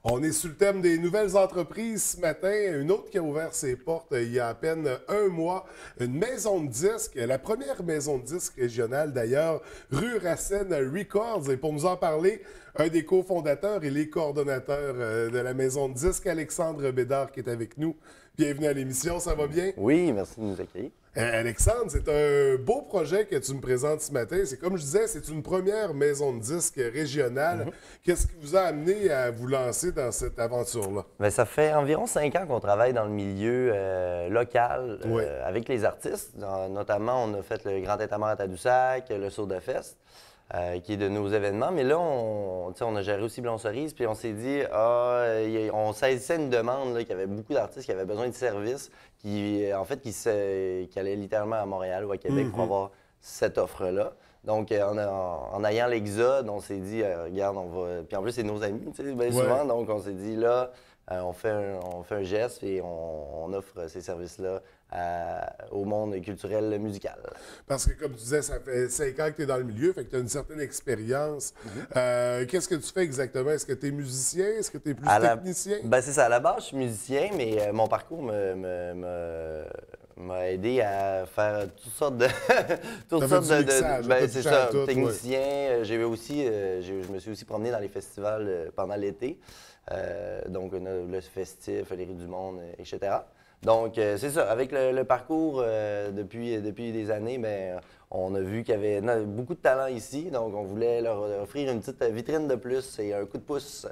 On est sur le thème des nouvelles entreprises ce matin. Une autre qui a ouvert ses portes il y a à peine un mois. Une maison de disques, la première maison de disques régionale d'ailleurs, rue Racine Records. Et pour nous en parler, un des cofondateurs et les coordonnateurs de la maison de disques, Alexandre Bédard, qui est avec nous. Bienvenue à l'émission, ça va bien? Oui, merci de nous accueillir. Alexandre, c'est un beau projet que tu me présentes ce matin. C'est comme je disais, c'est une première maison de disques régionale. Qu'est-ce qui vous a amené à vous lancer dans cette aventure-là? Bien, ça fait environ 5 ans qu'on travaille dans le milieu local avec les artistes. Notamment, on a fait le Grand Étamar à Tadoussac, le Soda Fest, qui est de nos événements. Mais là, on a géré aussi Blanc-Cerise, puis on s'est dit, on saisissait une demande, là, qu'il y avait beaucoup d'artistes qui avaient besoin de services, qui allaient littéralement à Montréal ou à Québec pour avoir cette offre-là. Donc, en ayant l'Exode, on s'est dit, regarde, on va... Puis en plus, c'est nos amis, tu sais, bien souvent. Donc, on s'est dit, là, on fait un geste et on offre ces services-là au monde culturel musical. Parce que, comme tu disais, ça fait 5 ans que tu es dans le milieu, fait que tu as une certaine expérience. Qu'est-ce que tu fais exactement? Est-ce que tu es musicien? Est-ce que tu es plus technicien? Ben, c'est ça. À la base, je suis musicien, mais mon parcours m'a aidé à faire toutes sortes de... c'est ça, technicien. Je me suis aussi promené dans les festivals pendant l'été. Donc, le festif, les rues du monde, etc. Donc, c'est ça. Avec le parcours depuis des années, bien, on a vu qu'il y avait beaucoup de talent ici. Donc, on voulait leur offrir une petite vitrine de plus et un coup de pouce.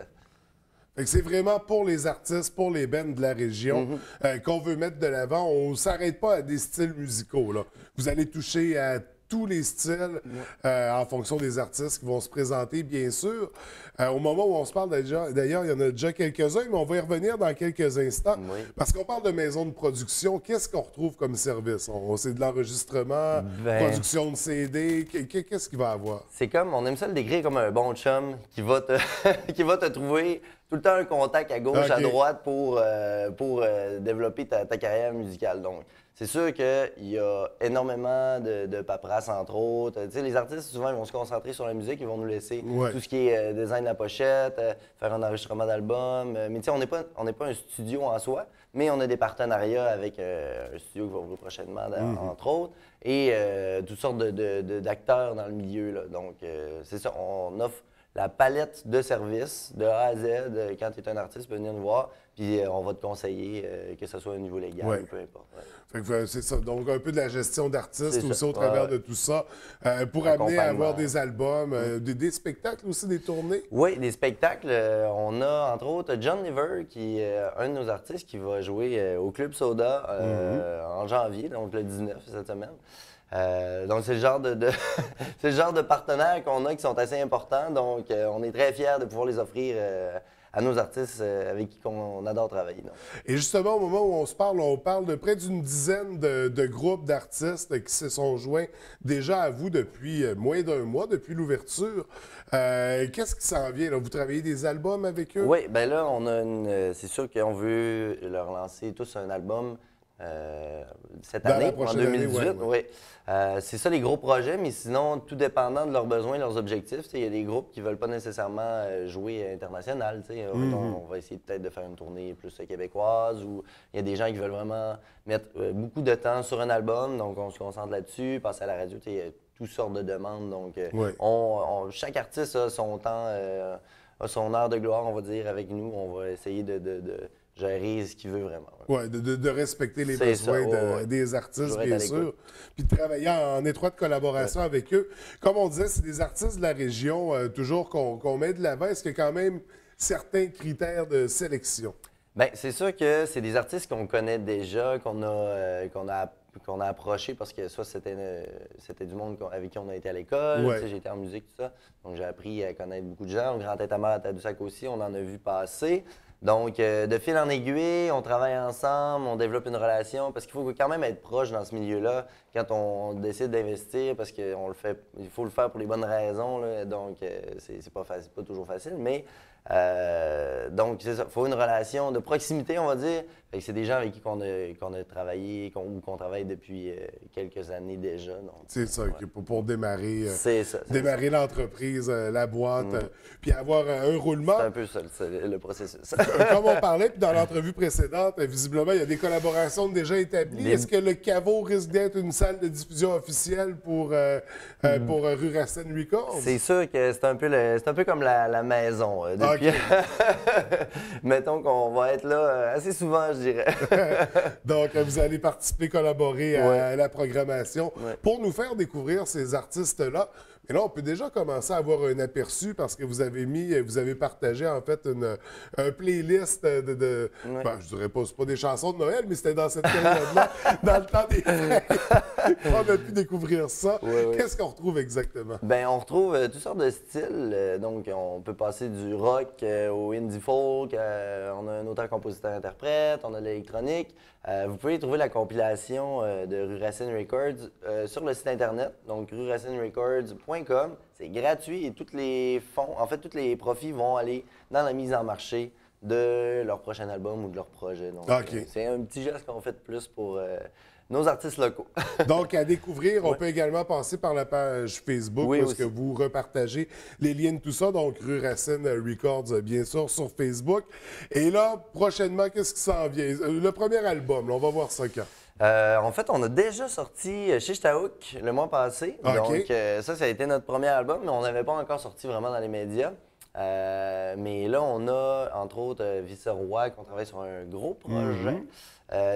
Fait que c'est vraiment pour les artistes, pour les bands de la région qu'on veut mettre de l'avant. On ne s'arrête pas à des styles musicaux, là. Vous allez toucher à tous les styles en fonction des artistes qui vont se présenter, bien sûr. Au moment où on se parle d'ailleurs, il y en a déjà quelques-uns, mais on va y revenir dans quelques instants. Oui. Parce qu'on parle de maison de production. Qu'est-ce qu'on retrouve comme service? C'est de l'enregistrement, production de CD. Qu'est-ce qu'il va avoir? C'est comme, on aime ça le décrire comme un bon chum qui va te, qui va te trouver tout le temps un contact à gauche, à droite pour développer ta carrière musicale. Donc, c'est sûr qu'il y a énormément de paperasse, entre autres. Tu sais, les artistes, souvent, ils vont se concentrer sur la musique, ils vont nous laisser tout ce qui est design de la pochette, faire un enregistrement d'album. Mais tu sais, on n'est pas un studio en soi, mais on a des partenariats avec un studio qui va ouvrir prochainement, entre autres, et toutes sortes d'acteurs dans le milieu, là. Donc, c'est ça, on offre la palette de services de A à Z. Quand tu es un artiste, tu peux venir nous voir, puis on va te conseiller, que ce soit au niveau légal ou peu importe. Fait que c'est ça. Donc, un peu de la gestion d'artistes aussi au travers de tout ça, pour amener à avoir des albums, des spectacles aussi, des tournées. Oui, des spectacles. On a, entre autres, John Liver, qui est un de nos artistes, qui va jouer au Club Soda en janvier, donc le 19 cette semaine. Donc, c'est le genre c'est le genre de partenaires qu'on a qui sont assez importants. Donc, on est très fiers de pouvoir les offrir à nos artistes avec qui on adore travailler. Donc. Et justement, au moment où on parle de près d'une dizaine de groupes d'artistes qui se sont joints déjà à vous depuis moins d'un mois, depuis l'ouverture. Qu'est-ce qui s'en vient, là? Vous travaillez des albums avec eux? Oui, bien là, c'est sûr qu'on veut leur lancer tous un album cette année, en 2018. Oui. C'est ça les gros projets, mais sinon, tout dépendant de leurs besoins, leurs objectifs. Il y a des groupes qui ne veulent pas nécessairement jouer international. On va essayer peut-être de faire une tournée plus québécoise, ou il y a des gens qui veulent vraiment mettre beaucoup de temps sur un album, donc on se concentre là-dessus, passer à la radio. Il y a toutes sortes de demandes. Donc, chaque artiste a son temps, a son heure de gloire, on va dire, avec nous. On va essayer de gérer ce qu'il veut vraiment. Oui, de respecter les besoins des artistes, bien sûr. Puis de travailler en étroite collaboration avec eux. Comme on disait, c'est des artistes de la région, toujours qu'on met de l'avant. Est-ce qu'il y a quand même certains critères de sélection? Bien, c'est sûr que c'est des artistes qu'on connaît déjà, qu'on a approché parce que soit c'était du monde avec qui on a été à l'école, j'ai été en musique, tout ça. Donc, j'ai appris à connaître beaucoup de gens. Au Grand Étamar à Tadoussac aussi, on en a vu passer. Donc, de fil en aiguille, on travaille ensemble, on développe une relation, parce qu'il faut quand même être proche dans ce milieu-là quand on décide d'investir, parce qu'il faut le faire pour les bonnes raisons, là. Donc, c'est pas toujours facile, mais Donc, c'est ça. Il faut une relation de proximité, on va dire. Fait que c'est des gens avec qui qu'on a travaillé, qu'on travaille depuis quelques années déjà. C'est ça, ouais. pour démarrer, démarrer l'entreprise, la boîte, puis avoir un roulement. C'est un peu ça, le processus. Comme on parlait, puis dans l'entrevue précédente, visiblement, il y a des collaborations déjà établies. Est-ce que le caveau risque d'être une salle de diffusion officielle pour Ruracen Records? C'est sûr que c'est un peu comme la maison. Depuis... Okay. Mettons qu'on va être là assez souvent, je dirais. Donc, vous allez participer, collaborer à la programmation pour nous faire découvrir ces artistes-là. Mais là, on peut déjà commencer à avoir un aperçu parce que vous avez partagé en fait un playlist de ben, je dirais pas, c'est pas des chansons de Noël, mais c'était dans cette période-là, dans le temps des fêtes, qu'on a pu découvrir ça. Qu'est-ce qu'on retrouve exactement? Bien, on retrouve toutes sortes de styles. Donc, on peut passer du rock au indie folk, on a un auteur-compositeur-interprète, on a de l'électronique. Vous pouvez trouver la compilation de Ruracen Records sur le site internet, donc ruracenrecords.com. C'est gratuit et tous les fonds, en fait, tous les profits vont aller dans la mise en marché de leur prochain album ou de leur projet. Donc, c'est un petit geste qu'on fait de plus pour nos artistes locaux. Donc, à découvrir, on peut également passer par la page Facebook parce que vous repartagez les liens de tout ça. Donc, Ruracen Records, bien sûr, sur Facebook. Et là, prochainement, qu'est-ce qui s'en vient? Le premier album, là, on va voir ça quand? En fait, on a déjà sorti Chichtaouk le mois passé. Donc, ça a été notre premier album, mais on n'avait pas encore sorti vraiment dans les médias. Mais là, on a, entre autres, Visseroy, qu'on travaille sur un gros projet.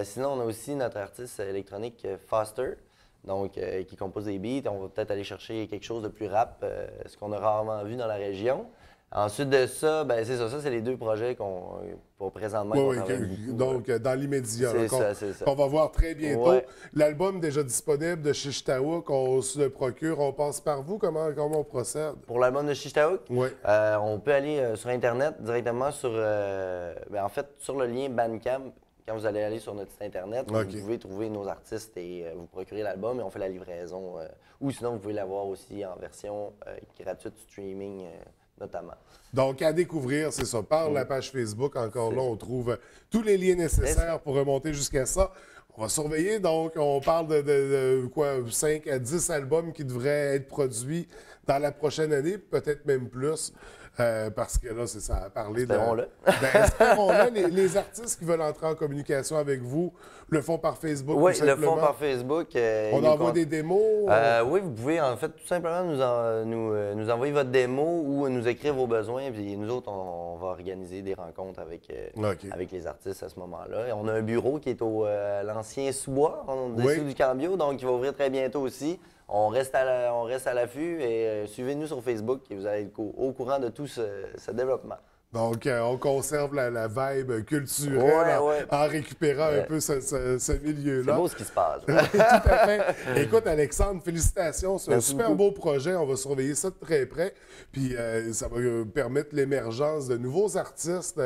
Sinon, on a aussi notre artiste électronique Foster, donc qui compose des beats. On va peut-être aller chercher quelque chose de plus rap, ce qu'on a rarement vu dans la région. Ensuite de ça, ben c'est ça. Ça, c'est les deux projets pour présentement qu'on travaille beaucoup. Donc, dans l'immédiat, qu'on va voir très bientôt. L'album déjà disponible de Chichtaouk, on se le procure, on passe par vous. Comment on procède? Pour l'album de Chichtaouk, on peut aller sur Internet directement sur, en fait, sur le lien Bandcamp. Quand vous allez aller sur notre site Internet, vous pouvez trouver nos artistes et vous procurer l'album et on fait la livraison. Ou sinon, vous pouvez l'avoir aussi en version gratuite streaming notamment. Donc, à découvrir, c'est ça. Par la page Facebook, encore là, on trouve tous les liens nécessaires pour remonter jusqu'à ça. On va surveiller, donc, on parle de 5 à 10 albums qui devraient être produits dans la prochaine année, peut-être même plus. Parce que là, c'est ça, à parler espérons-le. Espérons-le. Les artistes qui veulent entrer en communication avec vous le font par Facebook, oui, tout simplement? Oui, le font par Facebook. On envoie des démos? Oui, vous pouvez, en fait, tout simplement nous envoyer votre démo ou nous écrire vos besoins. Puis nous autres, on va organiser des rencontres avec les artistes à ce moment-là. Et on a un bureau qui est au l'ancien sous-bois, au-dessus du Cambio, donc il va ouvrir très bientôt aussi. On reste à l'affût et suivez-nous sur Facebook et vous allez être au courant de tout ce développement. Donc, on conserve la vibe culturelle en récupérant un peu ce milieu-là. C'est beau ce qui se passe. Oui, tout à fait. Écoute, Alexandre, félicitations. C'est un super beau projet. On va surveiller ça de très près. Puis, ça va permettre l'émergence de nouveaux artistes,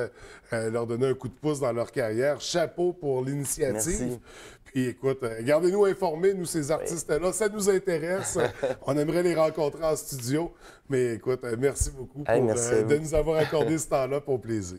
leur donner un coup de pouce dans leur carrière. Chapeau pour l'initiative. Merci. Puis écoute, gardez-nous informés, nous, ces artistes-là. Ça nous intéresse. On aimerait les rencontrer en studio. Mais écoute, merci beaucoup de nous avoir accordé ce temps-là pour plaisir.